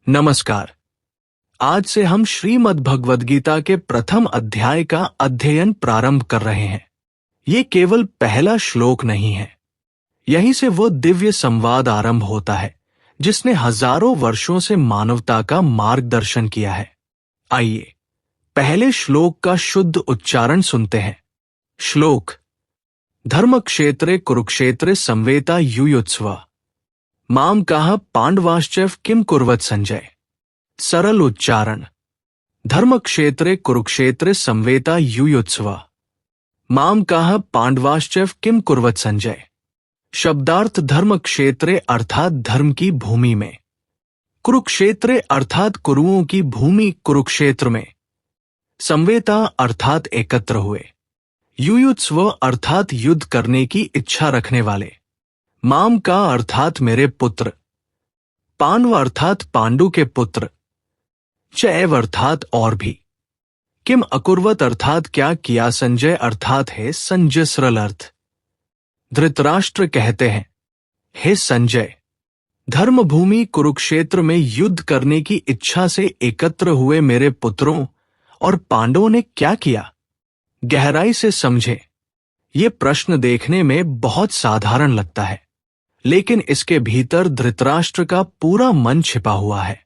नमस्कार। आज से हम श्रीमद् भगवद गीता के प्रथम अध्याय का अध्ययन प्रारंभ कर रहे हैं। ये केवल पहला श्लोक नहीं है, यहीं से वो दिव्य संवाद आरंभ होता है जिसने हजारों वर्षों से मानवता का मार्गदर्शन किया है। आइए पहले श्लोक का शुद्ध उच्चारण सुनते हैं। श्लोक: धर्मक्षेत्रे कुरुक्षेत्रे संवेता युयुत्स्व माम काह पांडवाश्चैव किम कुर्वत संजय। सरल उच्चारण: धर्मक्षेत्रे कुरुक्षेत्रे संवेता युयुत्स्व माम काह पांडवाश्चैव किम कुर्वत संजय। शब्दार्थ: धर्म क्षेत्रे अर्थात धर्म की भूमि में, कुरुक्षेत्रे अर्थात कुरुओं की भूमि कुरुक्षेत्र में, संवेता अर्थात एकत्र हुए, युयुत्स्व अर्थात युद्ध करने की इच्छा रखने वाले, माम का अर्थात मेरे पुत्र, पांडव अर्थात पांडु के पुत्र, चैव अर्थात और भी, किम अकुर्वत अर्थात क्या किया, संजय अर्थात है संजय सरल अर्थ। धृतराष्ट्र कहते हैं, हे संजय, धर्मभूमि कुरुक्षेत्र में युद्ध करने की इच्छा से एकत्र हुए मेरे पुत्रों और पांडवों ने क्या किया? गहराई से समझे। ये प्रश्न देखने में बहुत साधारण लगता है, लेकिन इसके भीतर धृतराष्ट्र का पूरा मन छिपा हुआ है।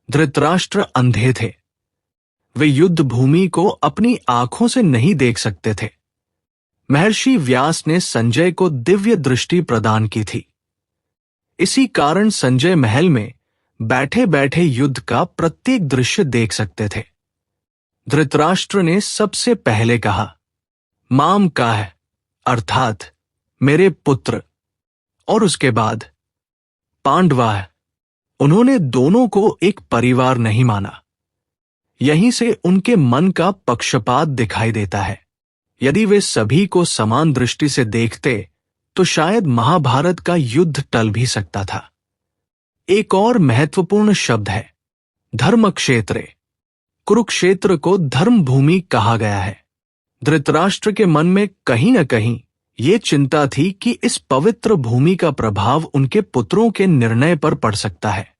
धृतराष्ट्र अंधे थे, वे युद्ध भूमि को अपनी आंखों से नहीं देख सकते थे। महर्षि व्यास ने संजय को दिव्य दृष्टि प्रदान की थी। इसी कारण संजय महल में बैठे बैठे युद्ध का प्रत्येक दृश्य देख सकते थे। धृतराष्ट्र ने सबसे पहले कहा, माम का है अर्थात मेरे पुत्र, और उसके बाद पांडवा है। उन्होंने दोनों को एक परिवार नहीं माना। यहीं से उनके मन का पक्षपात दिखाई देता है। यदि वे सभी को समान दृष्टि से देखते तो शायद महाभारत का युद्ध टल भी सकता था। एक और महत्वपूर्ण शब्द है धर्मक्षेत्रे। कुरुक्षेत्र को धर्म भूमि कहा गया है। धृतराष्ट्र के मन में कहीं न कहीं ये चिंता थी कि इस पवित्र भूमि का प्रभाव उनके पुत्रों के निर्णय पर पड़ सकता है।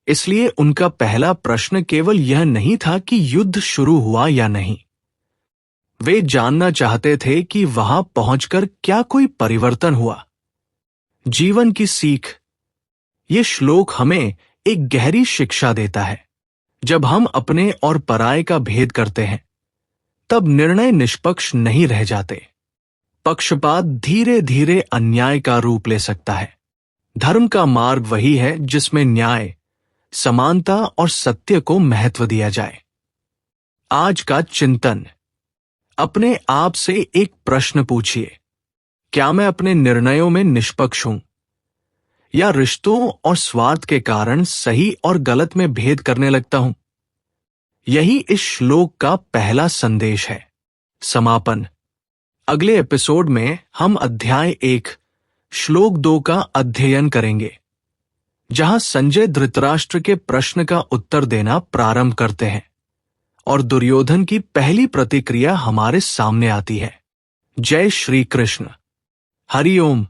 इसलिए उनका पहला प्रश्न केवल यह नहीं था कि युद्ध शुरू हुआ या नहीं। वे जानना चाहते थे कि वहां पहुंचकर क्या कोई परिवर्तन हुआ। जीवन की सीख: ये श्लोक हमें एक गहरी शिक्षा देता है। जब हम अपने और पराये का भेद करते हैं, तब निर्णय निष्पक्ष नहीं रह जाते। पक्षपात धीरे धीरे अन्याय का रूप ले सकता है। धर्म का मार्ग वही है जिसमें न्याय, समानता और सत्य को महत्व दिया जाए। आज का चिंतन: अपने आप से एक प्रश्न पूछिए, क्या मैं अपने निर्णयों में निष्पक्ष हूं, या रिश्तों और स्वार्थ के कारण सही और गलत में भेद करने लगता हूं? यही इस श्लोक का पहला संदेश है। समापन: अगले एपिसोड में हम अध्याय 1 श्लोक 2 का अध्ययन करेंगे, जहां संजय धृतराष्ट्र के प्रश्न का उत्तर देना प्रारंभ करते हैं और दुर्योधन की पहली प्रतिक्रिया हमारे सामने आती है। जय श्री कृष्ण। हरि ओम।